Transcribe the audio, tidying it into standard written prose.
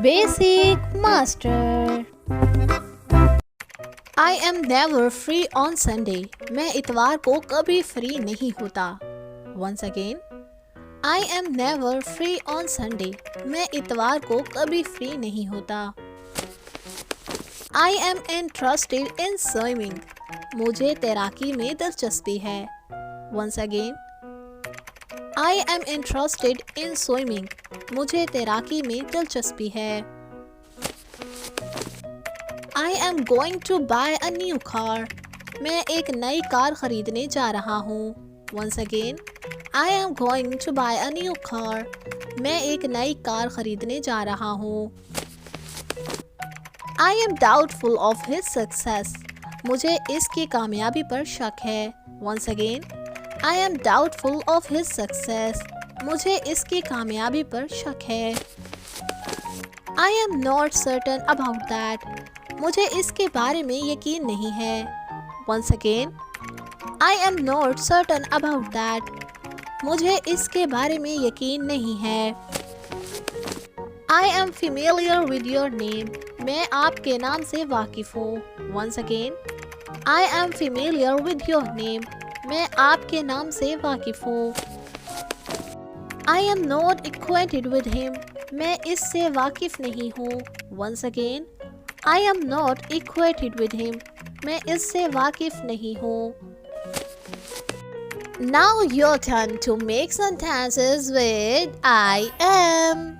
Basic Master. I am never free on Sunday. मैं इतवार को कभी फ्री नहीं होता. Once again. I am never free on Sunday. मैं इतवार को कभी फ्री नहीं होता. I am interested in swimming. मुझे तैराकी में दिलचस्पी है. Once again. I am interested in swimming. मुझे तैराकी में दिलचस्पी है. I am going to buy a new car. मैं एक नई कार खरीदने जा रहा हूँ. Once again. I am going to buy a new car. मैं एक नई कार खरीदने जा रहा हूँ. I am doubtful of his success. मुझे इसकी कामयाबी पर शक है. Once again. I am doubtful of his success. मुझे इसकी कामयाबी पर शक है. I am not certain about that. मुझे इसके बारे में यकीन नहीं है. Once again. I am not certain about that. मुझे इसके बारे में यकीन नहीं है. I am familiar with your name. मैं आपके नाम से वाकिफ हूँ. Once again. I am familiar with your name. मैं आपके नाम से वाकिफ हूँ. I am not acquainted with him. मैं इससे वाकिफ नहीं हूँ. Once again. I am not acquainted with him. मैं इससे वाकिफ नहीं हूँ. Now your turn to make sentences with I am.